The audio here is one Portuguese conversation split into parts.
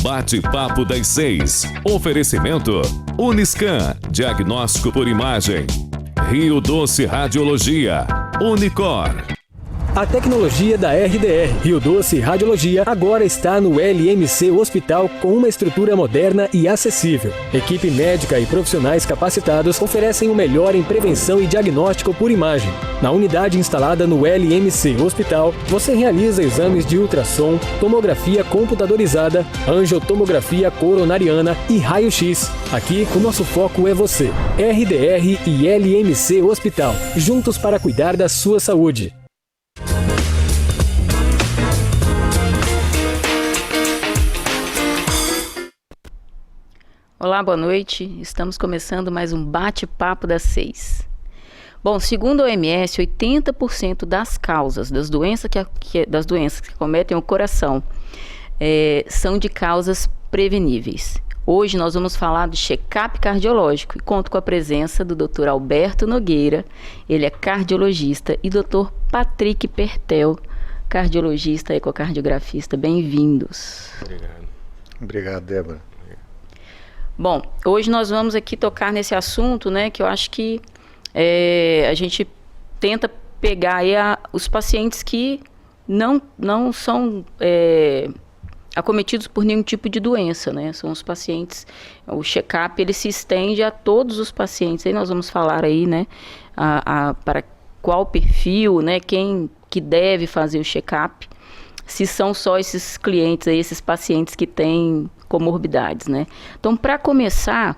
Bate-papo das 6. Oferecimento Uniscan, diagnóstico por imagem. Rio Doce Radiologia. Unicor. A tecnologia da RDR Rio Doce Radiologia agora está no LMC Hospital com uma estrutura moderna e acessível. Equipe médica e profissionais capacitados oferecem o melhor em prevenção e diagnóstico por imagem. Na unidade instalada no LMC Hospital, você realiza exames de ultrassom, tomografia computadorizada, angiotomografia coronariana e raio-x. Aqui, o nosso foco é você. RDR e LMC Hospital, juntos para cuidar da sua saúde. Olá, boa noite. Estamos começando mais um bate-papo das 6. Bom, segundo a OMS, 80% das causas das doenças que cometem o coração são de causas preveníveis. Hoje nós vamos falar do check-up cardiológico e conto com a presença do Dr. Alberto Nogueira, ele é cardiologista, e Dr. Patrick Pertel, cardiologista e ecocardiografista. Bem-vindos. Obrigado, Débora. Bom, hoje nós vamos aqui tocar nesse assunto, né, que eu acho que a gente tenta pegar aí os pacientes que não são acometidos por nenhum tipo de doença, né, são os pacientes, o check-up ele se estende a todos os pacientes, aí nós vamos falar aí, né, para qual perfil, né, quem que deve fazer o check-up, se são só esses clientes aí, esses pacientes que têm comorbidades, né? Então, para começar,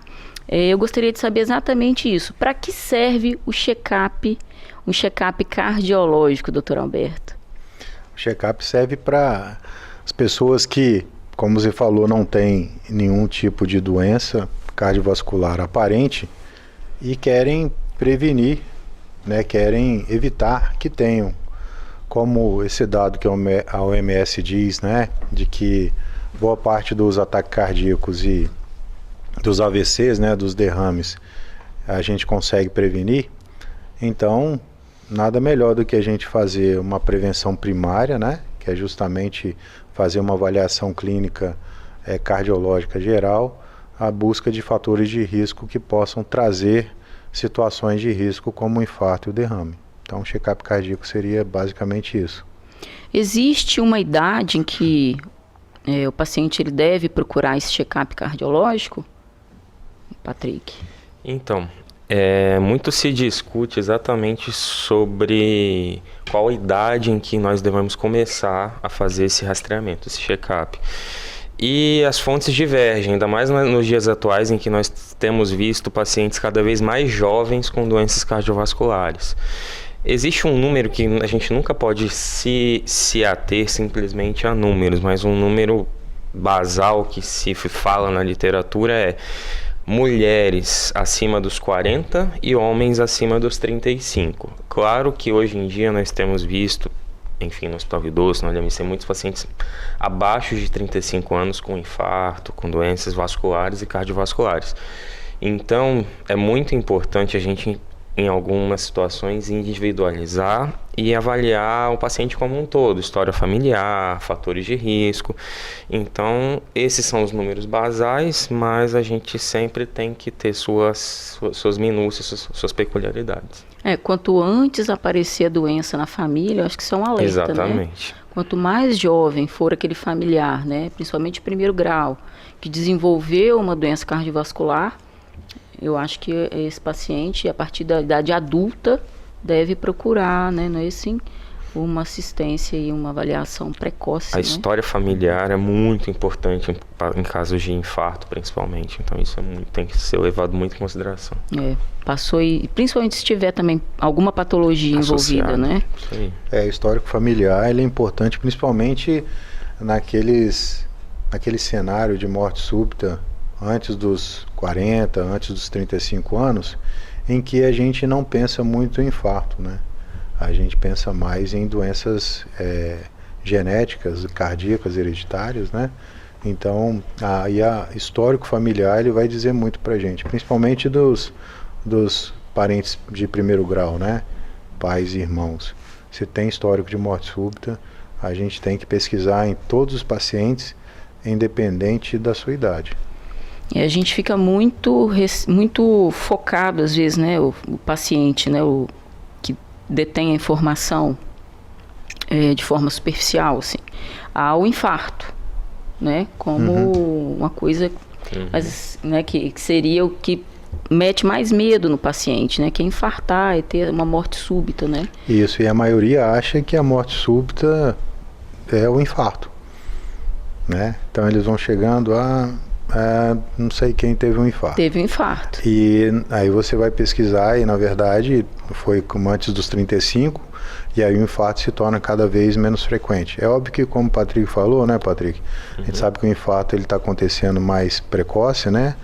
eu gostaria de saber exatamente isso. Para que serve o check-up, um check-up cardiológico, doutor Alberto? O check-up serve para as pessoas que, como você falou, não têm nenhum tipo de doença cardiovascular aparente e querem prevenir, né? Querem evitar que tenham. Como esse dado que a OMS diz, né? De que boa parte dos ataques cardíacos e dos AVCs, né, dos derrames, a gente consegue prevenir. Então, nada melhor do que a gente fazer uma prevenção primária, né, que é justamente fazer uma avaliação clínica cardiológica geral, a busca de fatores de risco que possam trazer situações de risco como o infarto e o derrame. Então, o check-up cardíaco seria basicamente isso. Existe uma idade em que o paciente ele deve procurar esse check-up cardiológico, Patrick? Então, muito se discute exatamente sobre qual idade em que nós devemos começar a fazer esse rastreamento, esse check-up. E as fontes divergem, ainda mais nos dias atuais em que nós temos visto pacientes cada vez mais jovens com doenças cardiovasculares. Existe um número que a gente nunca pode se ater simplesmente a números, mas um número basal que se fala na literatura é mulheres acima dos 40 e homens acima dos 35. Claro que hoje em dia nós temos visto, enfim, no Hospital Rio Doce, no LMC, muitos pacientes abaixo de 35 anos com infarto, com doenças vasculares e cardiovasculares. Então, é muito importante a gente, em algumas situações, individualizar e avaliar o paciente como um todo, história familiar, fatores de risco. Então, esses são os números basais, mas a gente sempre tem que ter suas minúcias, suas peculiaridades. Quanto antes aparecer a doença na família, eu acho que isso é um alerta, exatamente, né? Quanto mais jovem for aquele familiar, né, principalmente de primeiro grau, que desenvolveu uma doença cardiovascular, eu acho que esse paciente, a partir da idade adulta, deve procurar, né, uma assistência e uma avaliação precoce. A história familiar é muito importante em casos de infarto, principalmente. Então, isso tem que ser levado muito em consideração. Passou e principalmente se tiver também alguma patologia associada, envolvida, né? Isso aí. Histórico familiar, ele é importante, principalmente naquele cenário de morte súbita, antes dos 40, antes dos 35 anos, em que a gente não pensa muito em infarto, né? A gente pensa mais em doenças genéticas, cardíacas, hereditárias, né? Então, a histórico familiar ele vai dizer muito pra gente, principalmente dos parentes de primeiro grau, né? Pais e irmãos. Se tem histórico de morte súbita, a gente tem que pesquisar em todos os pacientes independente da sua idade. E a gente fica muito focado, às vezes, né, o paciente, né, o que detém a informação de forma superficial, assim, ao infarto, né, como uma coisa, né, que seria o que mete mais medo no paciente, né, que é infartar, é ter uma morte súbita, né. Isso, e a maioria acha que a morte súbita é o infarto, né, então eles vão chegando não sei quem teve um infarto. Teve um infarto. E aí você vai pesquisar e, na verdade, foi como antes dos 35, e aí o infarto se torna cada vez menos frequente. É óbvio que, como o Patrick falou, né, Patrick? A gente sabe que o infarto está acontecendo mais precoce, né,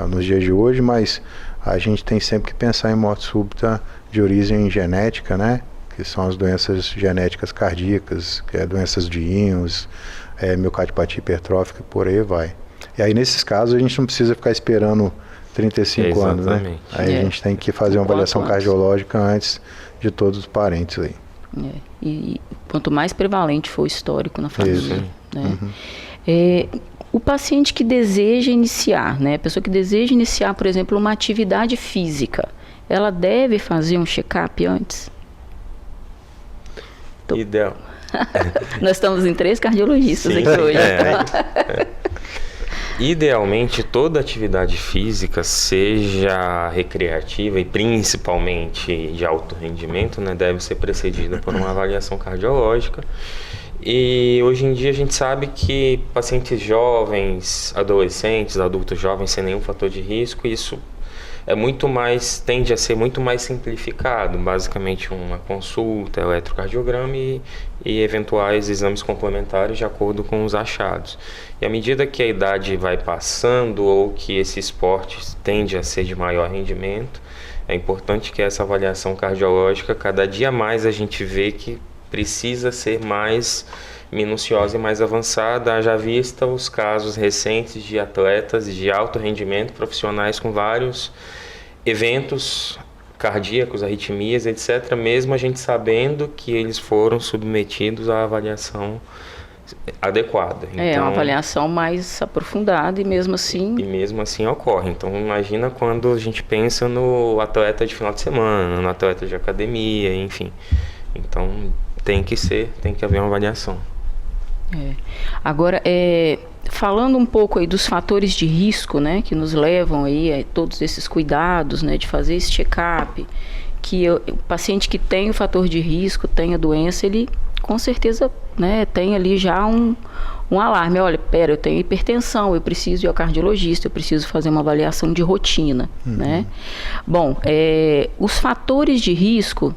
nos dias de hoje, mas a gente tem sempre que pensar em morte súbita de origem genética, né, que são as doenças genéticas cardíacas, que é doenças de rins, miocardiopatia hipertrófica, por aí vai. E aí, nesses casos, a gente não precisa ficar esperando 35 anos, né? Aí a gente tem que fazer uma avaliação cardiológica antes de todos os parentes aí. E quanto mais prevalente for o histórico na família, né? O paciente que deseja iniciar, né? A pessoa que deseja iniciar, por exemplo, uma atividade física, ela deve fazer um check-up antes? Ideal. Nós estamos em 3 cardiologistas aqui hoje. Idealmente, toda atividade física, seja recreativa e principalmente de alto rendimento, né, deve ser precedida por uma avaliação cardiológica. E hoje em dia a gente sabe que pacientes jovens, adolescentes, adultos jovens sem nenhum fator de risco, isso tende a ser muito mais simplificado, basicamente uma consulta, eletrocardiograma e eventuais exames complementares de acordo com os achados. E à medida que a idade vai passando ou que esse esporte tende a ser de maior rendimento, é importante que essa avaliação cardiológica, cada dia mais a gente vê que precisa ser mais minuciosa e mais avançada, haja vista os casos recentes de atletas de alto rendimento, profissionais com vários eventos cardíacos, arritmias, etc., mesmo a gente sabendo que eles foram submetidos à avaliação adequada. Então, uma avaliação mais aprofundada e mesmo assim ocorre. Então imagina quando a gente pensa no atleta de final de semana, no atleta de academia, enfim. Então tem que haver uma avaliação. Agora, falando um pouco aí dos fatores de risco, né, que nos levam aí a todos esses cuidados, né, de fazer esse check-up, que o paciente que tem o fator de risco, tem a doença, ele com certeza, né, tem ali já um alarme. Olha, eu tenho hipertensão, eu preciso ir ao cardiologista, eu preciso fazer uma avaliação de rotina, né? Bom, os fatores de risco,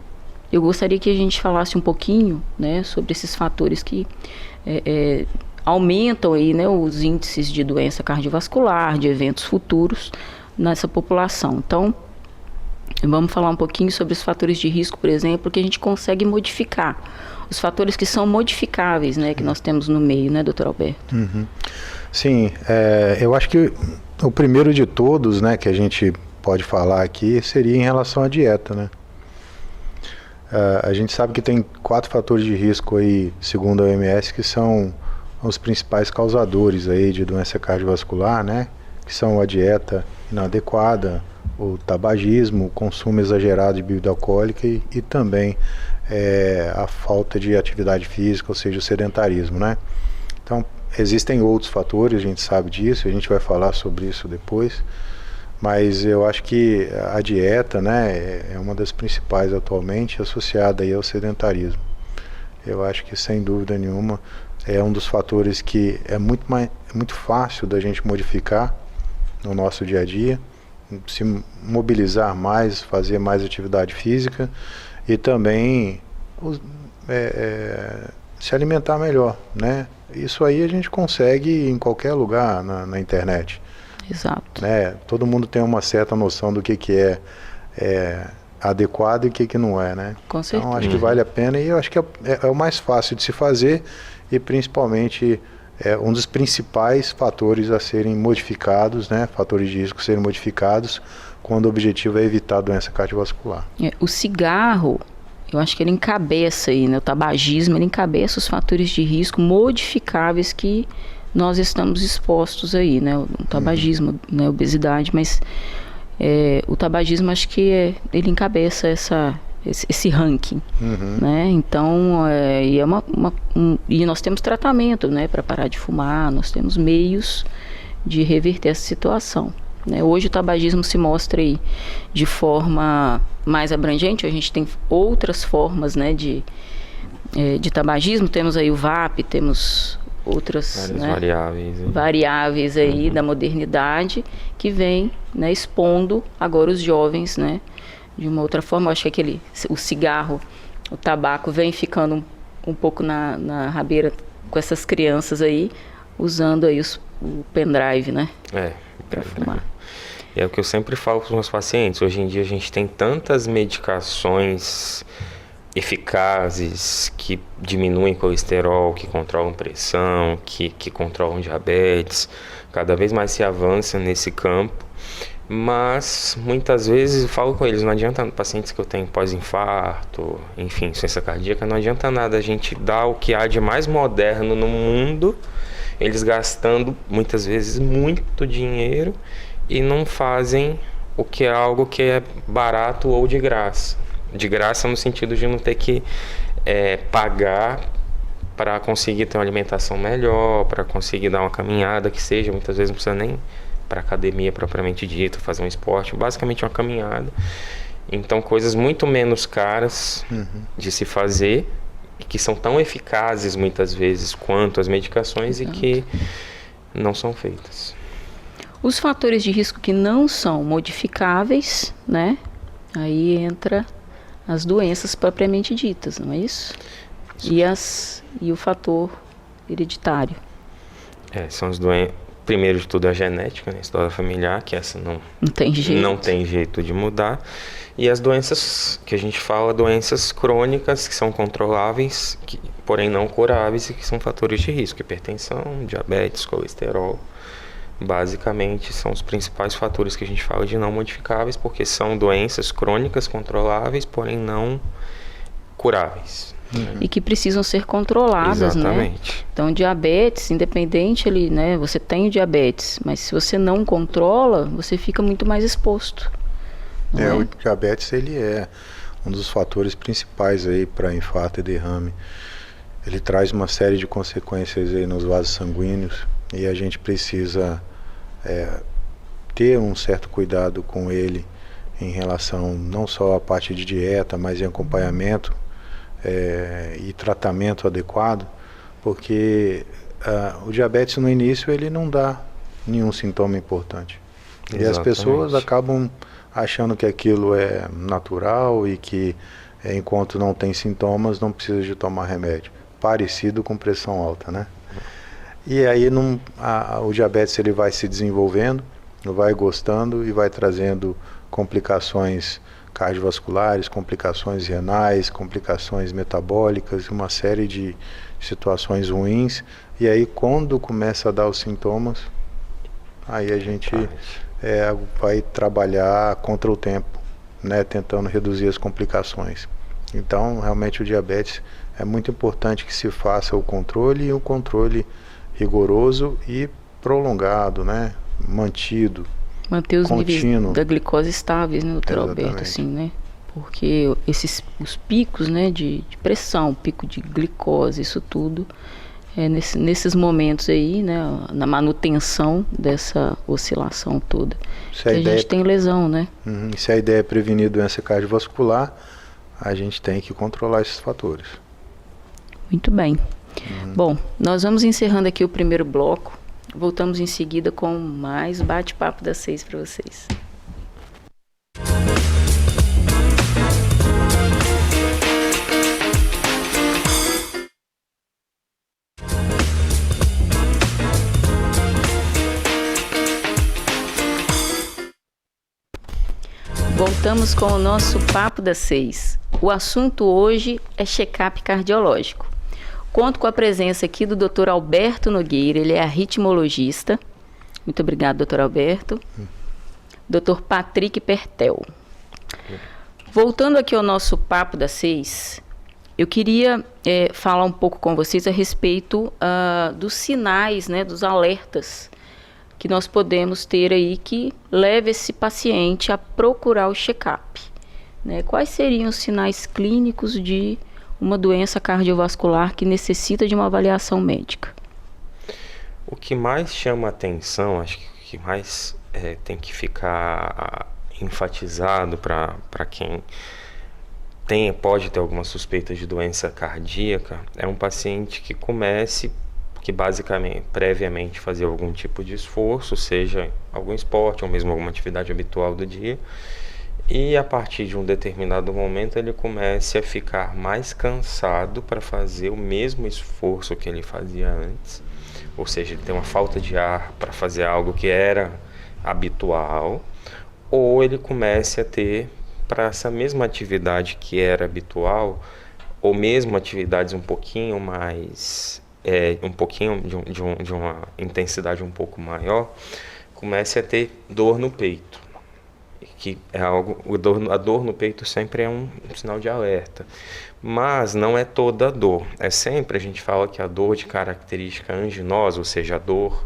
eu gostaria que a gente falasse um pouquinho, né, sobre esses fatores que aumentam aí, né, os índices de doença cardiovascular, de eventos futuros nessa população. Então, vamos falar um pouquinho sobre os fatores de risco, por exemplo, que a gente consegue modificar. Os fatores que são modificáveis, né, que nós temos no meio, né, doutor Alberto? Sim, eu acho que o primeiro de todos, né, que a gente pode falar aqui seria em relação à dieta, né? A gente sabe que tem 4 fatores de risco aí, segundo a OMS, que são os principais causadores aí de doença cardiovascular, né? Que são a dieta inadequada, o tabagismo, o consumo exagerado de bebida alcoólica e também a falta de atividade física, ou seja, o sedentarismo, né? Então, existem outros fatores, a gente sabe disso, a gente vai falar sobre isso depois. Mas eu acho que a dieta, né, é uma das principais atualmente associada aí ao sedentarismo. Eu acho que, sem dúvida nenhuma, é um dos fatores que é muito fácil da gente modificar no nosso dia a dia, se mobilizar mais, fazer mais atividade física e também se alimentar melhor, né? Isso aí a gente consegue em qualquer lugar na internet. Exato. Né? Todo mundo tem uma certa noção do que é adequado e o que não é, né? Com certeza. Então acho que vale a pena e eu acho que é o mais fácil de se fazer e principalmente um dos principais fatores a serem modificados, né? Fatores de risco serem modificados quando o objetivo é evitar a doença cardiovascular. O cigarro, eu acho que ele encabeça aí, né? O tabagismo, ele encabeça os fatores de risco modificáveis que nós estamos expostos aí, né? O tabagismo, né? Obesidade, mas o tabagismo acho que ele encabeça esse ranking, né? Então, e nós temos tratamento, né? Para parar de fumar, nós temos meios de reverter essa situação, né? Hoje o tabagismo se mostra aí de forma mais abrangente, a gente tem outras formas, né? De tabagismo, temos aí o VAP, temos outras, né, variáveis aí da modernidade que vem, né, expondo agora os jovens, né, de uma outra forma. Eu acho que o cigarro, o tabaco vem ficando um pouco na rabeira com essas crianças aí, usando aí o pendrive, né, para fumar. É o que eu sempre falo para os meus pacientes. Hoje em dia a gente tem tantas medicações eficazes que diminuem colesterol, que controlam pressão, que controlam diabetes. Cada vez mais se avança nesse campo, mas muitas vezes eu falo com eles, não adianta, pacientes que eu tenho pós-infarto, enfim, insuficiência cardíaca, não adianta nada a gente dar o que há de mais moderno no mundo, eles gastando muitas vezes muito dinheiro e não fazem o que é algo que é barato ou de graça. De graça no sentido de não ter que pagar para conseguir ter uma alimentação melhor, para conseguir dar uma caminhada que seja. Muitas vezes não precisa nem para academia propriamente dita, fazer um esporte, basicamente uma caminhada. Então coisas muito menos caras de se fazer, que são tão eficazes muitas vezes quanto as medicações. Exato. E que não são feitas. Os fatores de risco que não são modificáveis, né? Aí entra as doenças propriamente ditas, não é isso? E o fator hereditário. São as doenças. Primeiro de tudo a genética, né? A história familiar, que essa não tem jeito de mudar. E as doenças que a gente fala, doenças crônicas que são controláveis, porém não curáveis e que são fatores de risco. Hipertensão, diabetes, colesterol. Basicamente são os principais fatores que a gente fala de não modificáveis, porque são doenças crônicas controláveis, porém não curáveis. E que precisam ser controladas. Exatamente. Né? Então, diabetes, independente ali, né? Você tem o diabetes, mas se você não controla, você fica muito mais exposto. O diabetes, ele é um dos fatores principais aí para infarto e derrame. Ele traz uma série de consequências aí nos vasos sanguíneos e a gente precisa ter um certo cuidado com ele em relação não só à parte de dieta, mas em acompanhamento e tratamento adequado, porque o diabetes no início ele não dá nenhum sintoma importante. Exatamente. E as pessoas acabam achando que aquilo é natural e que enquanto não tem sintomas não precisa de tomar remédio, parecido com pressão alta, né? E aí o diabetes ele vai se desenvolvendo, vai gostando e vai trazendo complicações cardiovasculares, complicações renais, complicações metabólicas, uma série de situações ruins. E aí quando começa a dar os sintomas, aí a gente vai trabalhar contra o tempo, né, tentando reduzir as complicações. Então realmente o diabetes é muito importante que se faça o controle, e o controle rigoroso e prolongado, né, mantido. Manter os contínuo. Níveis da glicose estáveis, né, doutor Alberto, assim, né? Porque os picos, né, de pressão, pico de glicose, isso tudo, nesses momentos aí, né, na manutenção dessa oscilação toda. A gente tem lesão, né? Se a ideia é prevenir doença cardiovascular, a gente tem que controlar esses fatores. Muito bem. Bom, nós vamos encerrando aqui o primeiro bloco. Voltamos em seguida com mais bate-papo das 6 para vocês. Voltamos com o nosso Papo das 6. O assunto hoje é check-up cardiológico. Conto com a presença aqui do Dr. Alberto Nogueira, ele é arritmologista. Muito obrigado, Dr. Alberto. Dr. Patrick Pertel. Voltando aqui ao nosso Papo das 6, Eu queria falar um pouco com vocês a respeito dos sinais, né, dos alertas que nós podemos ter aí que leve esse paciente a procurar o check-up. Né? Quais seriam os sinais clínicos de uma doença cardiovascular que necessita de uma avaliação médica? O que mais chama atenção, acho que o que mais tem que ficar enfatizado para quem pode ter alguma suspeita de doença cardíaca, é um paciente que comece, que basicamente, previamente fazer algum tipo de esforço, seja algum esporte ou mesmo alguma atividade habitual do dia, e a partir de um determinado momento ele comece a ficar mais cansado para fazer o mesmo esforço que ele fazia antes, ou seja, ele tem uma falta de ar para fazer algo que era habitual, ou ele comece a ter, para essa mesma atividade que era habitual, ou mesmo atividades um pouquinho mais, um pouquinho de uma intensidade um pouco maior, comece a ter dor no peito. Que é algo, a dor no peito sempre é um sinal de alerta, mas não é toda a dor. Sempre a gente fala que a dor de característica anginosa, ou seja, a dor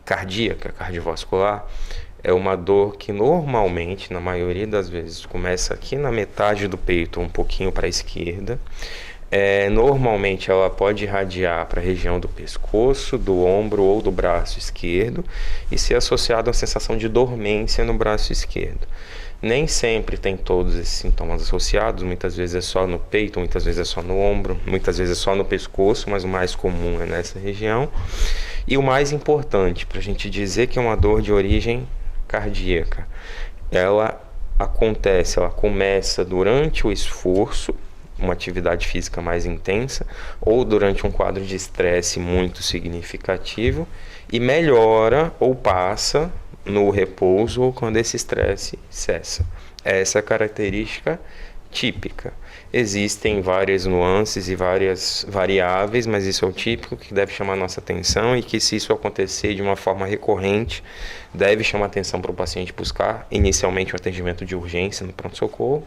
cardíaca, cardiovascular, é uma dor que normalmente, na maioria das vezes, começa aqui na metade do peito, um pouquinho para a esquerda. Normalmente ela pode irradiar para a região do pescoço, do ombro ou do braço esquerdo e ser associada a uma sensação de dormência no braço esquerdo. Nem sempre tem todos esses sintomas associados, muitas vezes é só no peito, muitas vezes é só no ombro, muitas vezes é só no pescoço, mas o mais comum é nessa região. E o mais importante, para a gente dizer que é uma dor de origem cardíaca, ela começa durante o esforço, uma atividade física mais intensa, ou durante um quadro de estresse muito significativo, e melhora ou passa no repouso ou quando esse estresse cessa. Essa é a característica típica. Existem várias nuances e várias variáveis, mas isso é o típico que deve chamar a nossa atenção e que, se isso acontecer de uma forma recorrente, deve chamar a atenção para o paciente buscar inicialmente um atendimento de urgência no pronto-socorro,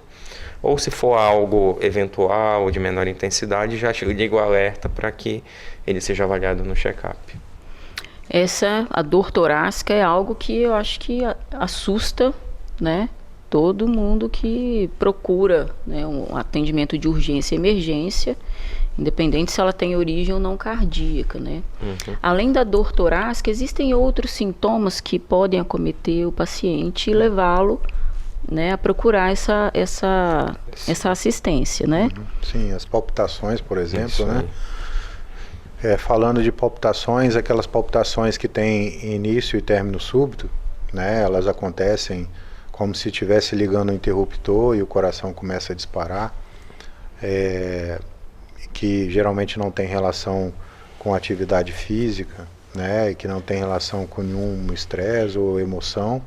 ou se for algo eventual, de menor intensidade, já liga o alerta para que ele seja avaliado no check-up. A dor torácica é algo que eu acho que assusta, né, todo mundo que procura, né, um atendimento de urgência e emergência, independente se ela tem origem ou não cardíaca, né? Uhum. Além da dor torácica, existem outros sintomas que podem acometer o paciente e levá-lo, né, a procurar essa assistência, né? Sim, as palpitações, por exemplo, né? Falando de palpitações, aquelas palpitações que têm início e término súbito, né? Elas acontecem como se estivesse ligando o interruptor e o coração começa a disparar, que geralmente não tem relação com atividade física, né? E que não tem relação com nenhum estresse ou emoção,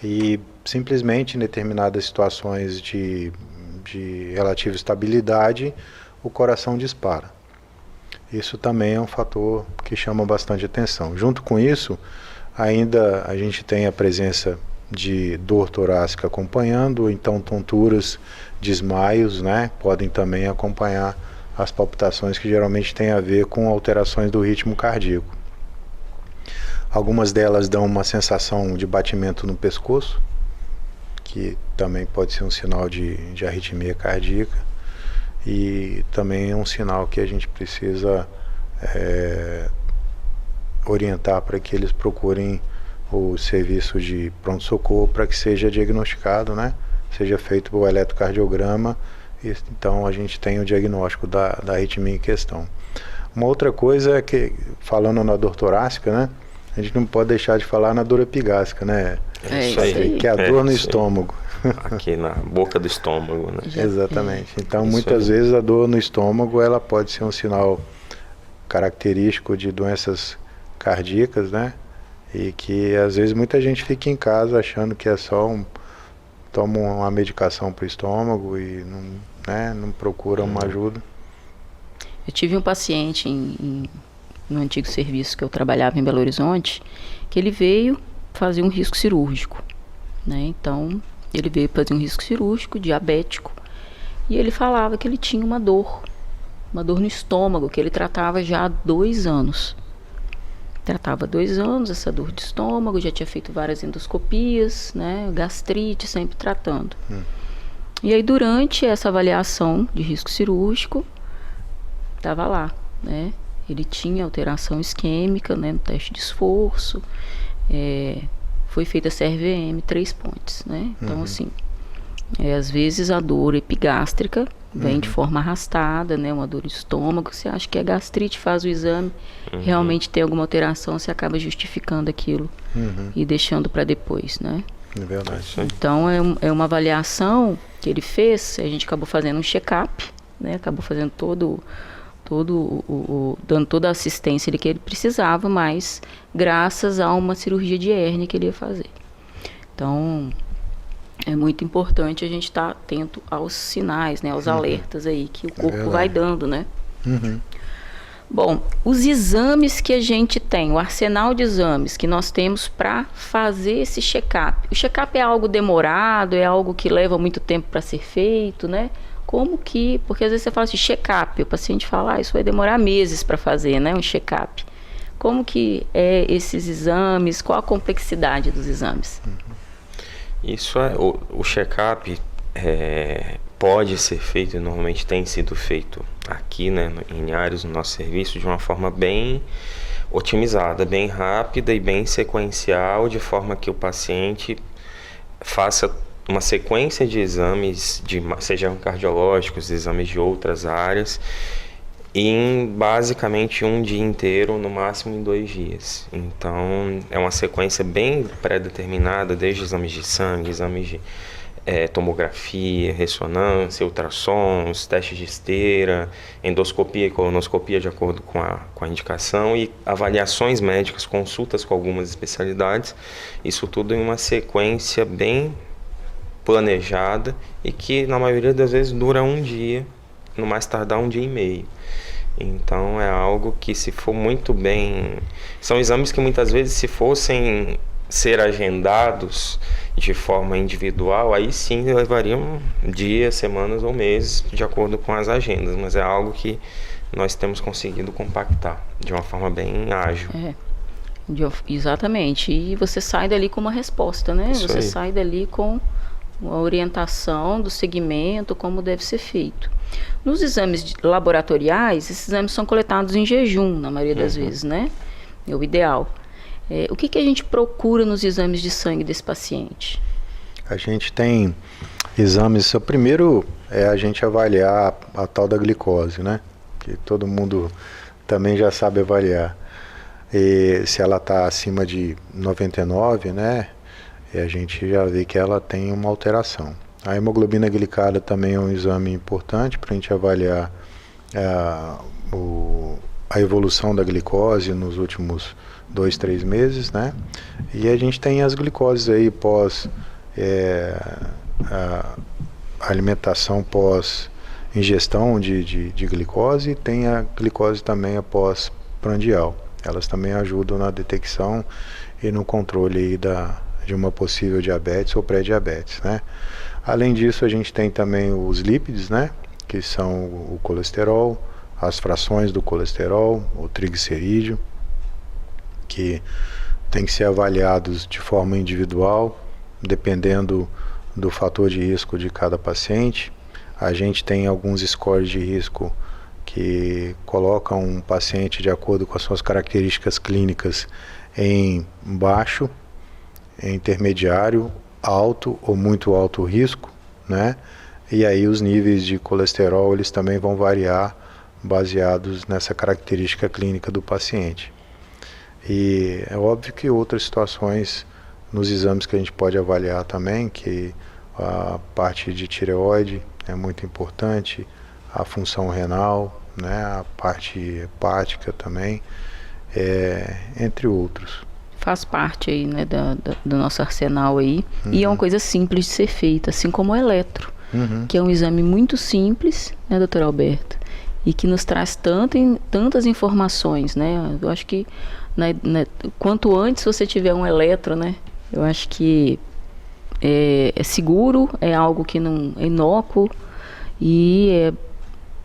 e simplesmente em determinadas situações de relativa estabilidade o coração dispara. Isso também é um fator que chama bastante atenção. Junto com isso, ainda a gente tem a presença de dor torácica acompanhando, então tonturas, desmaios, né, podem também acompanhar as palpitações, que geralmente têm a ver com alterações do ritmo cardíaco. Algumas delas dão uma sensação de batimento no pescoço, que também pode ser um sinal de arritmia cardíaca, e também é um sinal que a gente precisa orientar para que eles procurem o serviço de pronto-socorro para que seja diagnosticado, né? Seja feito o eletrocardiograma, e então a gente tem o diagnóstico da arritmia em questão. Uma outra coisa é que, falando na dor torácica, né? A gente não pode deixar de falar na dor epigástrica, né? Isso aí. Que é a dor no estômago. Aqui na boca do estômago, né? Exatamente. Então, muitas vezes a dor no estômago, ela pode ser um sinal característico de doenças cardíacas, né? E que às vezes muita gente fica em casa achando que é só toma uma medicação para o estômago e não procura uma ajuda. Eu tive um paciente no antigo serviço que eu trabalhava em Belo Horizonte, que ele veio fazer um risco cirúrgico, né? Então, ele veio fazer um risco cirúrgico, diabético, e ele falava que ele tinha uma dor uma dor no estômago, que ele tratava já há 2 anos. Tratava há 2 anos essa dor de estômago, já tinha feito várias endoscopias, né? Gastrite, sempre tratando. E aí, durante essa avaliação de risco cirúrgico, estava lá, né? Ele tinha alteração isquêmica, né, no teste de esforço, foi feita a CRVM 3 pontos, né? Então, assim, às vezes a dor epigástrica vem de forma arrastada, né? Uma dor de estômago, você acha que é gastrite, faz o exame, realmente tem alguma alteração, você acaba justificando aquilo e deixando para depois, né? É verdade. Então, é uma avaliação que ele fez, a gente acabou fazendo um check-up, né? Acabou fazendo dando toda a assistência que ele precisava, mas graças a uma cirurgia de hérnia que ele ia fazer. Então, é muito importante a gente estar atento aos sinais, né, aos alertas aí que o corpo vai dando, né? Bom, os exames que a gente tem, o arsenal de exames que nós temos para fazer esse check-up. O check-up é algo demorado, é algo que leva muito tempo para ser feito, né? Porque às vezes você fala assim, check-up, o paciente fala, isso vai demorar meses para fazer, né, um check-up. Como que é esses exames, qual a complexidade dos exames? Isso o check-up pode ser feito, e normalmente tem sido feito aqui, né, em áreas no nosso serviço, de uma forma bem otimizada, bem rápida e bem sequencial, de forma que o paciente faça uma sequência de exames, sejam cardiológicos, exames de outras áreas, em basicamente um dia inteiro, no máximo em 2 dias. Então, é uma sequência bem pré-determinada, desde exames de sangue, exames de tomografia, ressonância, ultrassons, testes de esteira, endoscopia e colonoscopia de acordo com a indicação e avaliações médicas, consultas com algumas especialidades. Isso tudo em uma sequência bem planejada e que na maioria das vezes dura 1 dia, no mais tardar 1 dia e meio. Então é algo que, se for muito bem, são exames que muitas vezes, se fossem ser agendados de forma individual, aí sim levariam dias, semanas ou meses, de acordo com as agendas, mas é algo que nós temos conseguido compactar de uma forma bem ágil. Exatamente, e você sai dali com uma resposta, né? Isso você aí. Sai dali com uma orientação do segmento, como deve ser feito. Nos exames laboratoriais, esses exames são coletados em jejum, na maioria das vezes, né? É o ideal. O que a gente procura nos exames de sangue desse paciente? A gente tem exames, o primeiro é a gente avaliar a tal da glicose, né? Que todo mundo também já sabe avaliar. E se ela está acima de 99, né? E a gente já vê que ela tem uma alteração. A hemoglobina glicada também é um exame importante para a gente avaliar a evolução da glicose nos últimos 2, 3 meses, né? E a gente tem as glicoses aí pós alimentação, pós ingestão de glicose, e tem a glicose também após prandial. Elas também ajudam na detecção e no controle aí de uma possível diabetes ou pré-diabetes, né? Além disso, a gente tem também os lípidos, né? Que são o colesterol, as frações do colesterol, o triglicerídeo, que tem que ser avaliados de forma individual, dependendo do fator de risco de cada paciente. A gente tem alguns scores de risco que colocam um paciente de acordo com as suas características clínicas em baixo, em intermediário, alto ou muito alto risco, né? E aí os níveis de colesterol, eles também vão variar baseados nessa característica clínica do paciente. E é óbvio que outras situações nos exames que a gente pode avaliar também, que a parte de tireoide é muito importante, a função renal, né, a parte hepática também, entre outros. Faz parte aí, né, do nosso arsenal aí, e é uma coisa simples de ser feita, assim como o eletro, que é um exame muito simples, né, doutor Alberto, e que nos traz tantas informações, né? Eu acho que quanto antes você tiver um eletro, né, eu acho que é seguro, é algo que não é inócuo e é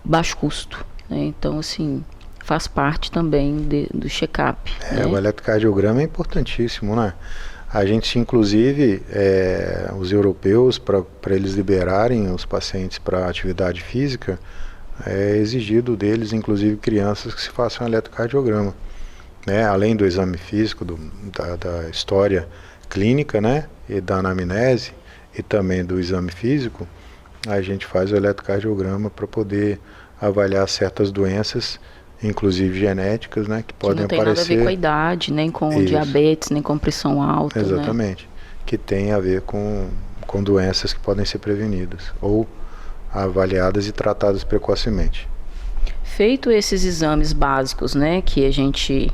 baixo custo. né? Então, assim, faz parte também do check-up. Né? O eletrocardiograma é importantíssimo, né? A gente, inclusive, os europeus, para eles liberarem os pacientes para atividade física, é exigido deles, inclusive crianças, que se façam eletrocardiograma. Né? Além do exame físico, da história clínica, né? E da anamnese, e também do exame físico, a gente faz o eletrocardiograma para poder avaliar certas doenças, inclusive genéticas, né, que podem aparecer. Não tem nada a ver com a idade, nem com diabetes, nem com pressão alta. Exatamente. Né? Que tem a ver com doenças que podem ser prevenidas ou avaliadas e tratadas precocemente. Feito esses exames básicos, né, que a gente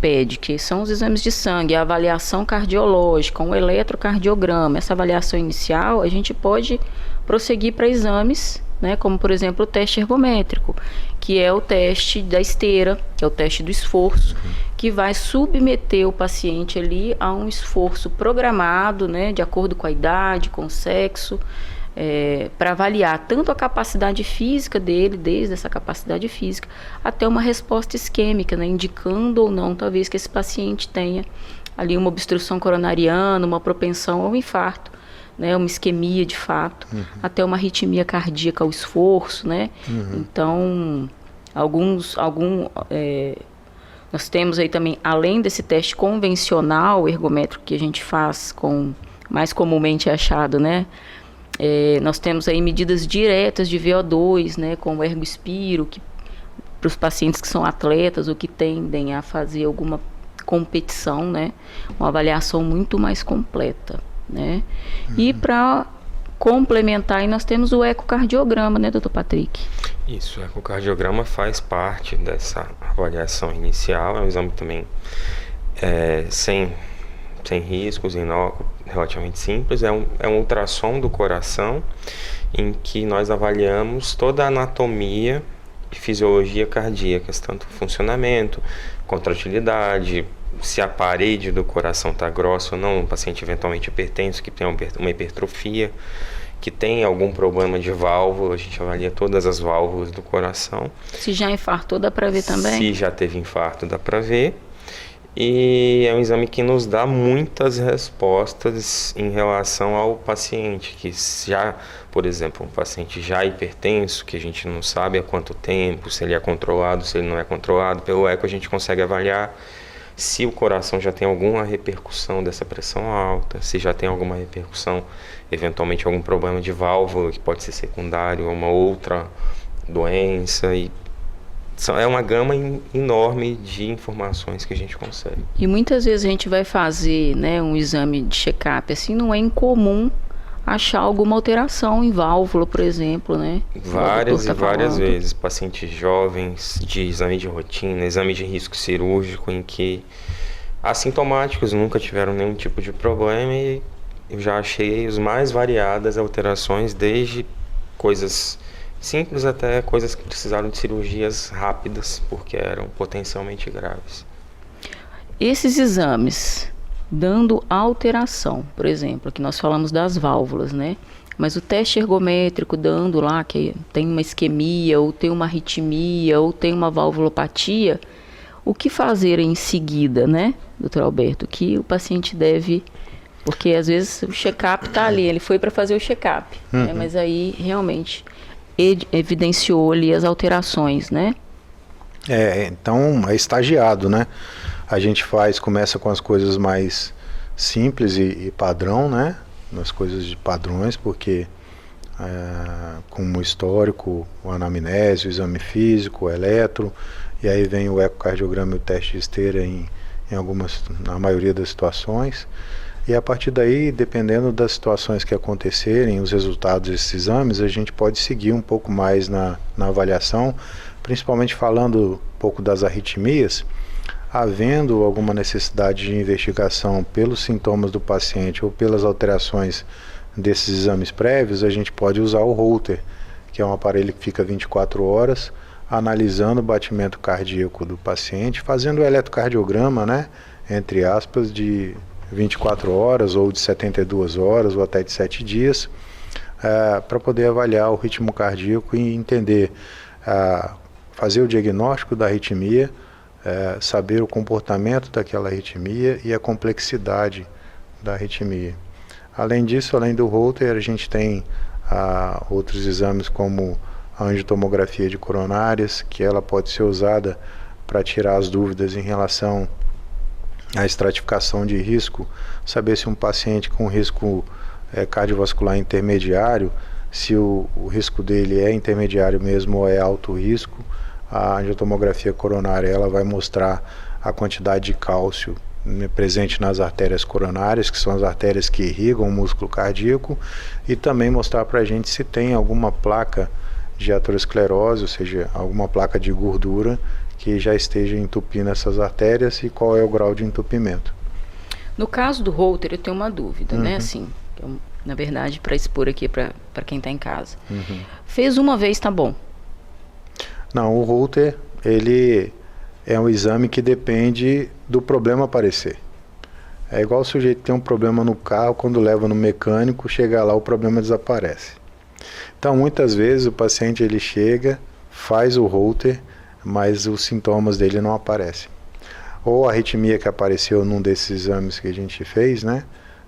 pede, que são os exames de sangue, a avaliação cardiológica, um eletrocardiograma, essa avaliação inicial, a gente pode prosseguir para exames, né, como por exemplo o teste ergométrico, que é o teste da esteira, que é o teste do esforço, que vai submeter o paciente ali a um esforço programado, né, de acordo com a idade, com o sexo, para avaliar tanto a capacidade física dele, desde essa capacidade física, até uma resposta isquêmica, né, indicando ou não, talvez, que esse paciente tenha ali uma obstrução coronariana, uma propensão ao infarto, né, uma isquemia de fato, até uma arritmia cardíaca ao esforço, né? Então, nós temos aí também, além desse teste convencional ergométrico que a gente faz mais comumente achado, né? Nós temos aí medidas diretas de VO2, né, com o ergospiro, para os pacientes que são atletas ou que tendem a fazer alguma competição, né, uma avaliação muito mais completa, né? E para complementar, aí nós temos o ecocardiograma, né, doutor Patrick? Isso, o ecocardiograma faz parte dessa avaliação inicial, é um exame também sem riscos, inócuo, relativamente simples, é um ultrassom do coração em que nós avaliamos toda a anatomia e fisiologia cardíaca, tanto funcionamento, contratilidade, se a parede do coração está grossa ou não, um paciente eventualmente hipertenso que tem uma hipertrofia, que tem algum problema de válvula, a gente avalia todas as válvulas do coração. Se já infartou, dá para ver também? Se já teve infarto, dá para ver. E é um exame que nos dá muitas respostas em relação ao paciente, que já, por exemplo, um paciente já hipertenso, que a gente não sabe há quanto tempo, se ele é controlado, se ele não é controlado, pelo eco a gente consegue avaliar se o coração já tem alguma repercussão dessa pressão alta, se já tem alguma repercussão, eventualmente algum problema de válvula, que pode ser secundário a uma outra doença, e é uma gama enorme de informações que a gente consegue. E muitas vezes a gente vai fazer, né, um exame de check-up, assim, não é incomum achar alguma alteração em válvula, por exemplo, né? Várias vezes, pacientes jovens de exame de rotina, exame de risco cirúrgico, em que assintomáticos nunca tiveram nenhum tipo de problema, e eu já achei os mais variadas alterações, desde coisas simples até coisas que precisaram de cirurgias rápidas, porque eram potencialmente graves. Esses exames, dando alteração, por exemplo, aqui nós falamos das válvulas, né? Mas o teste ergométrico dando lá que tem uma isquemia, ou tem uma arritmia, ou tem uma valvulopatia, o que fazer em seguida, né, doutor Alberto? Que o paciente deve... Porque às vezes o check-up está ali, ele foi para fazer o check-up, né? Mas aí realmente evidenciou ali as alterações, né? Então é estagiado, né? A gente começa com as coisas mais simples e padrão, né? Nas coisas de padrões, porque como o histórico, o anamnese, o exame físico, o eletro, e aí vem o ecocardiograma e o teste de esteira na maioria das situações. E a partir daí, dependendo das situações que acontecerem, os resultados desses exames, a gente pode seguir um pouco mais na avaliação, principalmente falando um pouco das arritmias. Havendo alguma necessidade de investigação pelos sintomas do paciente ou pelas alterações desses exames prévios, a gente pode usar o Holter, que é um aparelho que fica 24 horas, analisando o batimento cardíaco do paciente, fazendo o eletrocardiograma, né, entre aspas, de 24 horas ou de 72 horas ou até de 7 dias, para poder avaliar o ritmo cardíaco e entender fazer o diagnóstico da arritmia, saber o comportamento daquela arritmia e a complexidade da arritmia. Além disso, além do Holter, a gente tem outros exames como a angiotomografia de coronárias, que ela pode ser usada para tirar as dúvidas em relação à estratificação de risco, saber se um paciente com risco cardiovascular intermediário, se o risco dele é intermediário mesmo ou é alto risco. A angiotomografia coronária ela vai mostrar a quantidade de cálcio presente nas artérias coronárias, que são as artérias que irrigam o músculo cardíaco, e também mostrar para a gente se tem alguma placa de aterosclerose, ou seja, alguma placa de gordura que já esteja entupindo essas artérias e qual é o grau de entupimento. No caso do Holter, eu tenho uma dúvida, né? Assim, na verdade, para expor aqui para quem está em casa. Fez uma vez, tá bom? Não, o Holter, ele é um exame que depende do problema aparecer. É igual o sujeito tem um problema no carro, quando leva no mecânico, chega lá, o problema desaparece. Então, muitas vezes o paciente ele chega, faz o Holter, mas os sintomas dele não aparecem. Ou a arritmia que apareceu num desses exames que a gente fez, né,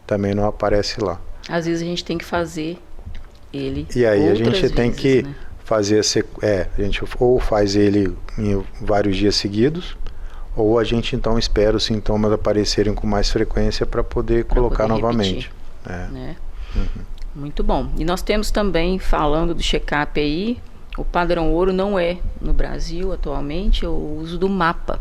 também não aparece lá. Às vezes a gente tem que fazer ele. E aí a gente tem que né? fazer a gente ou faz ele em vários dias seguidos, ou a gente então espera os sintomas aparecerem com mais frequência para poder colocar novamente. Né? Muito bom. E nós temos também, falando do check-up aí, o padrão ouro não é no Brasil atualmente o uso do mapa.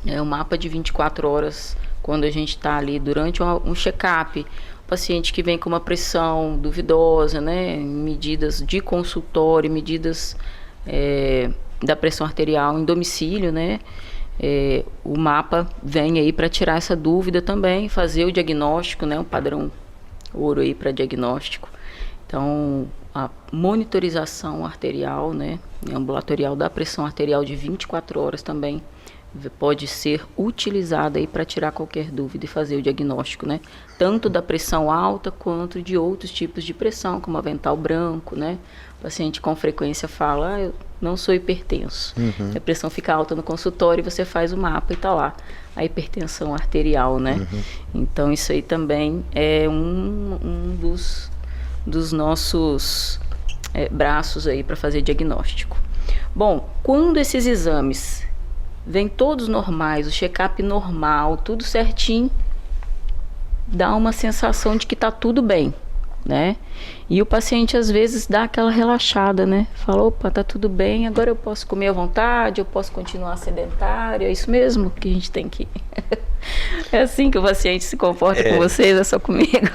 É um mapa de 24 horas, quando a gente está ali durante um check-up, paciente que vem com uma pressão duvidosa, né, medidas de consultório, medidas da pressão arterial em domicílio, né, o mapa vem aí para tirar essa dúvida também, fazer o diagnóstico, né, um padrão ouro aí para diagnóstico. Então, a monitorização arterial, né, ambulatorial da pressão arterial de 24 horas também pode ser utilizada aí para tirar qualquer dúvida e fazer o diagnóstico, né? Tanto da pressão alta quanto de outros tipos de pressão, como avental branco, né? O paciente com frequência fala, eu não sou hipertenso. A pressão fica alta no consultório e você faz o mapa e tá lá a hipertensão arterial, né? Então isso aí também é um dos nossos braços aí para fazer diagnóstico. Bom, quando esses exames vêm todos normais, o check-up normal, tudo certinho, dá uma sensação de que tá tudo bem, né? E o paciente às vezes dá aquela relaxada, né? Fala, opa, tá tudo bem, agora eu posso comer à vontade, eu posso continuar sedentário, é isso mesmo que a gente tem que... É assim que o paciente se comporta com vocês, é só comigo?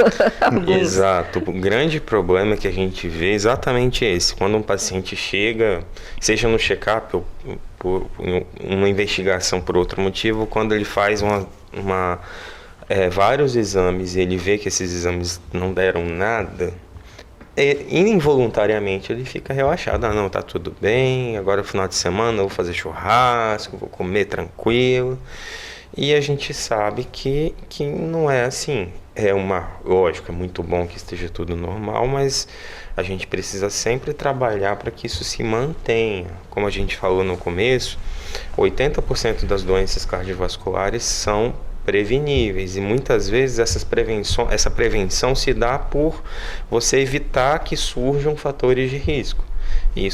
Exato, o grande problema que a gente vê é exatamente esse, quando um paciente chega, seja no check-up ou por uma investigação por outro motivo, quando ele faz vários exames e ele vê que esses exames não deram nada, involuntariamente ele fica relaxado. Ah, não, tá tudo bem, agora é final de semana, eu vou fazer churrasco, vou comer tranquilo. E a gente sabe que não é assim. Lógico, é muito bom que esteja tudo normal, mas a gente precisa sempre trabalhar para que isso se mantenha. Como a gente falou no começo, 80% das doenças cardiovasculares são preveníveis e muitas vezes essa prevenção se dá por você evitar que surjam fatores de risco. E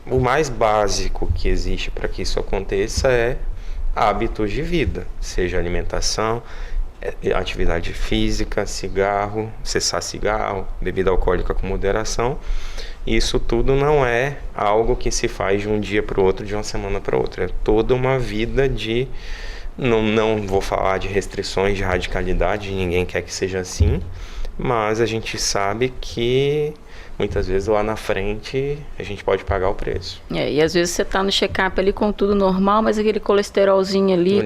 o mais básico que existe para que isso aconteça é hábitos de vida, seja alimentação, atividade física, cessar cigarro, bebida alcoólica com moderação. Isso tudo não é algo que se faz de um dia para o outro, de uma semana para outra. É toda uma vida de... Não vou falar de restrições de radicalidade, ninguém quer que seja assim, mas a gente sabe que muitas vezes lá na frente a gente pode pagar o preço. E às vezes você está no check-up ali com tudo normal, mas aquele colesterolzinho ali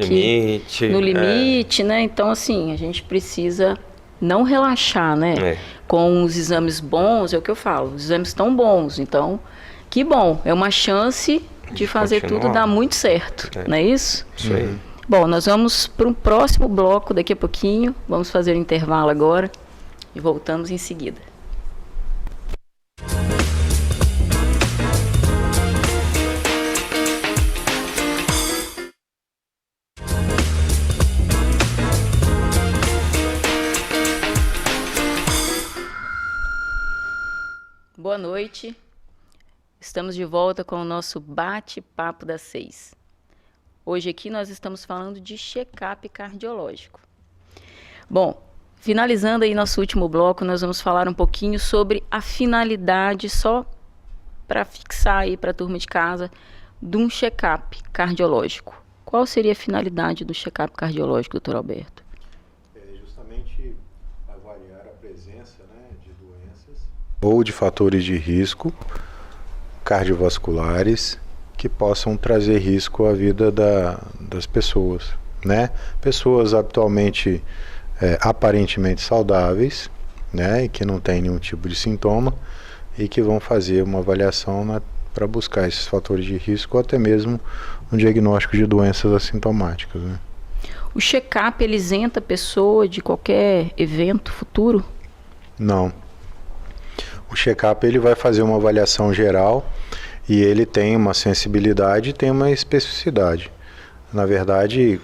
no limite, né? Então assim, a gente precisa não relaxar, né? Com os exames bons, é o que eu falo, os exames estão bons, então que bom, é uma chance de fazer tudo dar muito certo, não é isso? Isso aí. Bom, nós vamos para um próximo bloco daqui a pouquinho, vamos fazer um intervalo agora e voltamos em seguida. Boa noite. Estamos de volta com o nosso bate-papo das 6. Hoje aqui nós estamos falando de check-up cardiológico. Bom, finalizando aí nosso último bloco, nós vamos falar um pouquinho sobre a finalidade, só para fixar aí para a turma de casa, de um check-up cardiológico. Qual seria a finalidade do check-up cardiológico, doutor Alberto? Justamente avaliar a presença, né, de doenças ou de fatores de risco cardiovasculares que possam trazer risco à vida das pessoas, né? Pessoas atualmente aparentemente saudáveis, né, e que não têm nenhum tipo de sintoma e que vão fazer uma avaliação para buscar esses fatores de risco ou até mesmo um diagnóstico de doenças assintomáticas, né? O check-up, ele isenta a pessoa de qualquer evento futuro? Não. O check-up, ele vai fazer uma avaliação geral e ele tem uma sensibilidade e tem uma especificidade. Na verdade,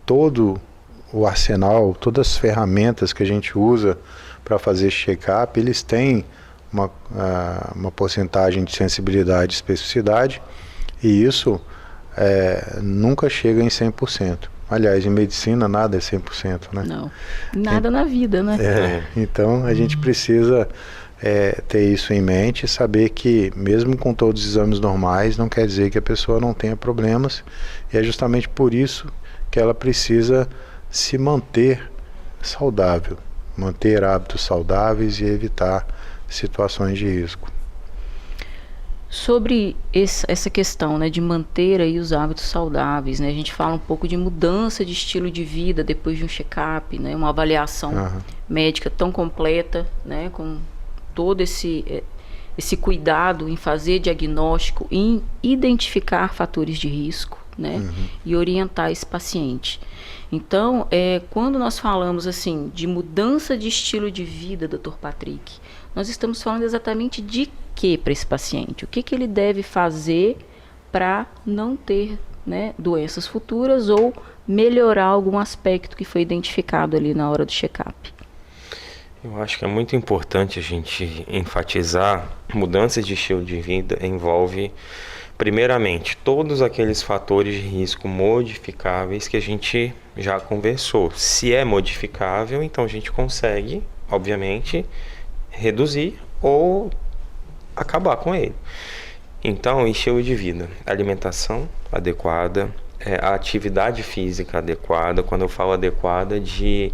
todo o arsenal, todas as ferramentas que a gente usa para fazer check-up, eles têm uma porcentagem de sensibilidade e especificidade, e isso nunca chega em 100%. Aliás, em medicina nada é 100%, né? Não, nada na vida, né? Então a gente precisa ter isso em mente e saber que mesmo com todos os exames normais, não quer dizer que a pessoa não tenha problemas, e é justamente por isso que ela precisa se manter saudável, manter hábitos saudáveis e evitar situações de risco. Sobre essa questão, né, de manter aí os hábitos saudáveis, né, a gente fala um pouco de mudança de estilo de vida depois de um check-up, né, uma avaliação médica tão completa, né, com todo esse cuidado em fazer diagnóstico, em identificar fatores de risco, né, e orientar esse paciente. Então, quando nós falamos assim de mudança de estilo de vida, Dr. Patrick, nós estamos falando exatamente de quê para esse paciente? O que ele deve fazer para não ter, né, doenças futuras ou melhorar algum aspecto que foi identificado ali na hora do check-up? Eu acho que é muito importante a gente enfatizar mudanças de estilo de vida envolve, primeiramente, todos aqueles fatores de risco modificáveis que a gente já conversou. Se é modificável, então a gente consegue, obviamente, reduzir ou acabar com ele. Então, estilo de vida, alimentação adequada, a atividade física adequada. Quando eu falo adequada, de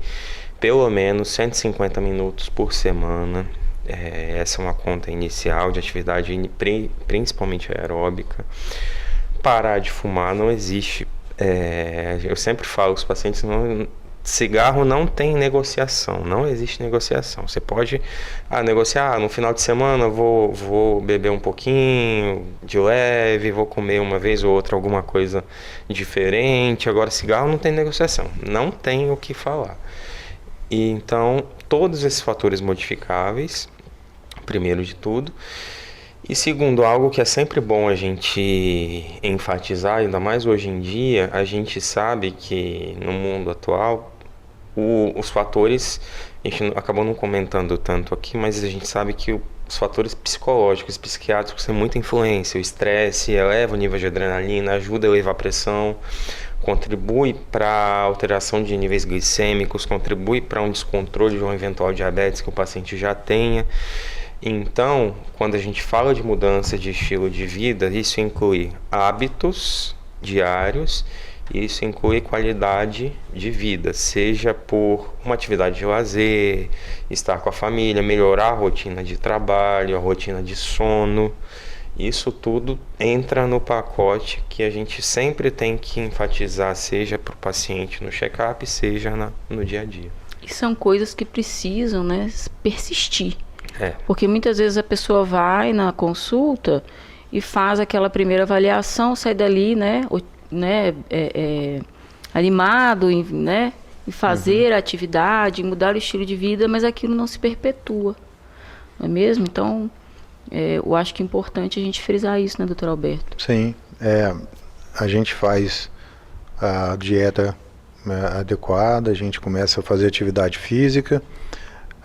pelo menos 150 minutos por semana. Essa é uma conta inicial de atividade principalmente aeróbica. Parar de fumar não existe. Eu sempre falo com os pacientes, cigarro não tem negociação, não existe negociação. Você pode negociar, no final de semana vou beber um pouquinho de leve, vou comer uma vez ou outra alguma coisa diferente. Agora, cigarro não tem negociação, não tem o que falar. E então, todos esses fatores modificáveis, primeiro de tudo. E segundo, algo que é sempre bom a gente enfatizar, ainda mais hoje em dia, a gente sabe que no mundo atual, os fatores, a gente acabou não comentando tanto aqui, mas a gente sabe que os fatores psicológicos, psiquiátricos têm muita influência. O estresse eleva o nível de adrenalina, ajuda a elevar a pressão, contribui para a alteração de níveis glicêmicos, contribui para um descontrole de um eventual diabetes que o paciente já tenha. Então, quando a gente fala de mudança de estilo de vida, isso inclui hábitos diários, isso inclui qualidade de vida, seja por uma atividade de lazer, estar com a família, melhorar a rotina de trabalho, a rotina de sono. Isso tudo entra no pacote que a gente sempre tem que enfatizar, seja para o paciente no check-up, seja no dia a dia. E são coisas que precisam, né, persistir. Porque muitas vezes a pessoa vai na consulta e faz aquela primeira avaliação, sai dali, né, animado, né, em fazer a atividade, mudar o estilo de vida, mas aquilo não se perpetua, não é mesmo? Então, eu acho que é importante a gente frisar isso, né, doutor Alberto? Sim, a gente faz a dieta adequada, a gente começa a fazer atividade física,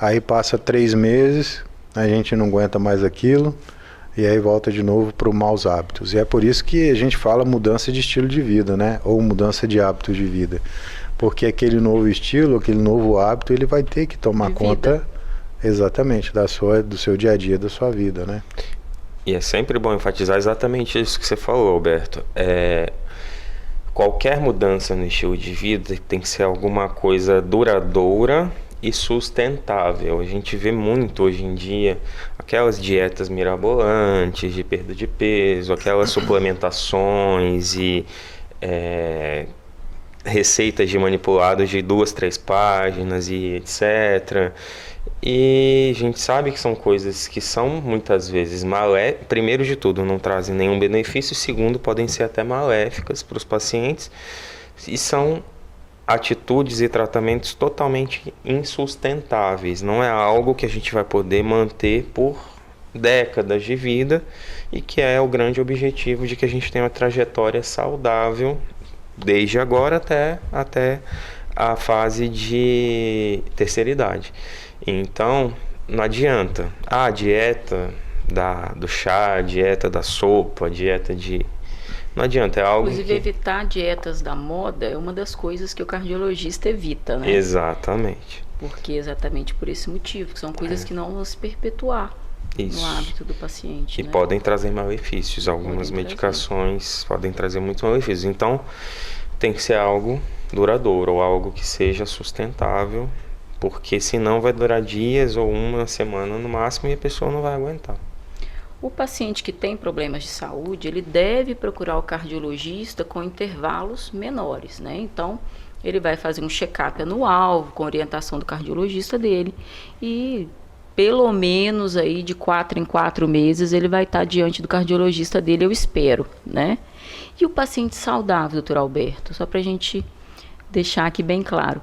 aí passa 3 meses, a gente não aguenta mais aquilo e aí volta de novo para os maus hábitos. E é por isso que a gente fala mudança de estilo de vida, né? Ou mudança de hábitos de vida. Porque aquele novo estilo, aquele novo hábito, ele vai ter que tomar conta exatamente do seu dia a dia, da sua vida, né? E é sempre bom enfatizar exatamente isso que você falou, Alberto. Qualquer mudança no estilo de vida tem que ser alguma coisa duradoura e sustentável. A gente vê muito hoje em dia aquelas dietas mirabolantes de perda de peso, aquelas suplementações e receitas de manipulados de 2, 3 páginas e etc. E a gente sabe que são coisas que são muitas vezes primeiro de tudo, não trazem nenhum benefício, segundo, podem ser até maléficas para os pacientes e são atitudes e tratamentos totalmente insustentáveis. Não é algo que a gente vai poder manter por décadas de vida e que é o grande objetivo de que a gente tenha uma trajetória saudável desde agora até a fase de terceira idade. Então, não adianta. A dieta do chá, a dieta da sopa, a dieta de... Não adianta, é algo Inclusive, evitar dietas da moda é uma das coisas que o cardiologista evita, né? Exatamente. Porque exatamente por esse motivo, que são coisas que não vão se perpetuar no hábito do paciente. E né? podem trazer malefícios. Algumas medicações podem trazer muitos malefícios. Então, tem que ser algo duradouro, ou algo que seja sustentável, porque senão vai durar dias ou uma semana no máximo e a pessoa não vai aguentar. O paciente que tem problemas de saúde, ele deve procurar o cardiologista com intervalos menores, né? Então, ele vai fazer um check-up anual com orientação do cardiologista dele e pelo menos aí de 4 em 4 meses ele vai estar diante do cardiologista dele, eu espero, né? E o paciente saudável, doutor Alberto, só para a gente deixar aqui bem claro,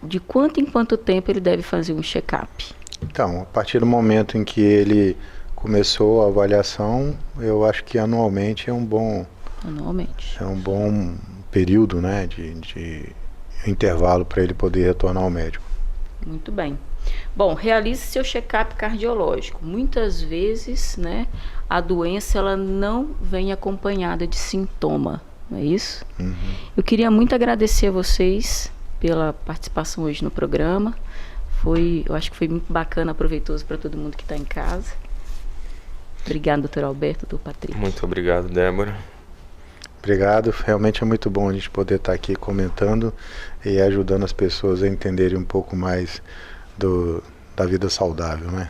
de quanto em quanto tempo ele deve fazer um check-up? Então, a partir do momento em que ele começou a avaliação, eu acho que anualmente é um bom período, né, de intervalo para ele poder retornar ao médico. Muito bem. Bom, realize seu check-up cardiológico. Muitas vezes, né, a doença ela não vem acompanhada de sintoma, não é isso? Uhum. Eu queria muito agradecer a vocês pela participação hoje no programa. Eu acho que foi muito bacana, proveitoso para todo mundo que está em casa. Obrigado, doutor Alberto, doutor Patrick. Muito obrigado, Débora. Obrigado, realmente é muito bom a gente poder estar aqui comentando e ajudando as pessoas a entenderem um pouco mais da vida saudável, né?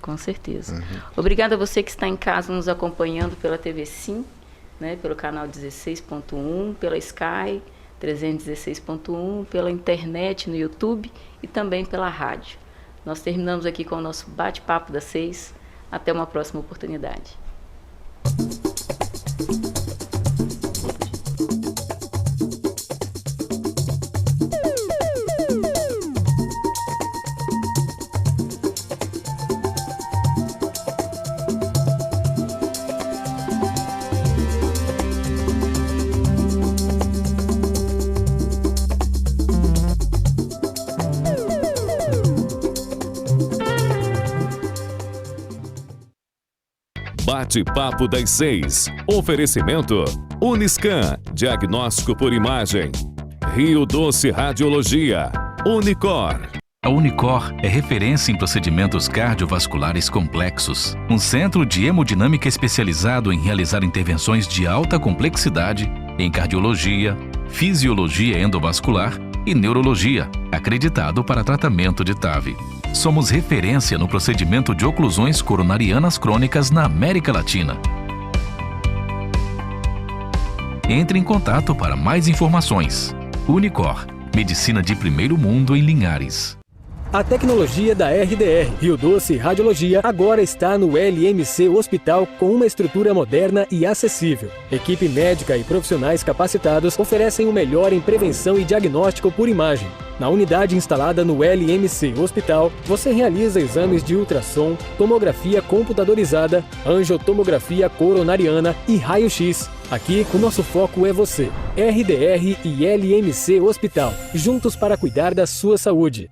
Com certeza. Uhum. Obrigada a você que está em casa nos acompanhando pela TV Sim, né, pelo canal 16.1, pela Sky 316.1, pela internet no YouTube e também pela rádio. Nós terminamos aqui com o nosso bate-papo das 6. Até uma próxima oportunidade. Bate-papo das 6. Oferecimento Uniscan, diagnóstico por imagem. Rio Doce Radiologia. Unicor. A Unicor é referência em procedimentos cardiovasculares complexos. Um centro de hemodinâmica especializado em realizar intervenções de alta complexidade em cardiologia, fisiologia endovascular e neurologia, acreditado para tratamento de TAV. Somos referência no procedimento de oclusões coronarianas crônicas na América Latina. Entre em contato para mais informações. Unicor, medicina de primeiro mundo em Linhares. A tecnologia da RDR, Rio Doce Radiologia, agora está no LMC Hospital com uma estrutura moderna e acessível. Equipe médica e profissionais capacitados oferecem o melhor em prevenção e diagnóstico por imagem. Na unidade instalada no LMC Hospital, você realiza exames de ultrassom, tomografia computadorizada, angiotomografia coronariana e raio-x. Aqui, o nosso foco é você. RDR e LMC Hospital, juntos para cuidar da sua saúde.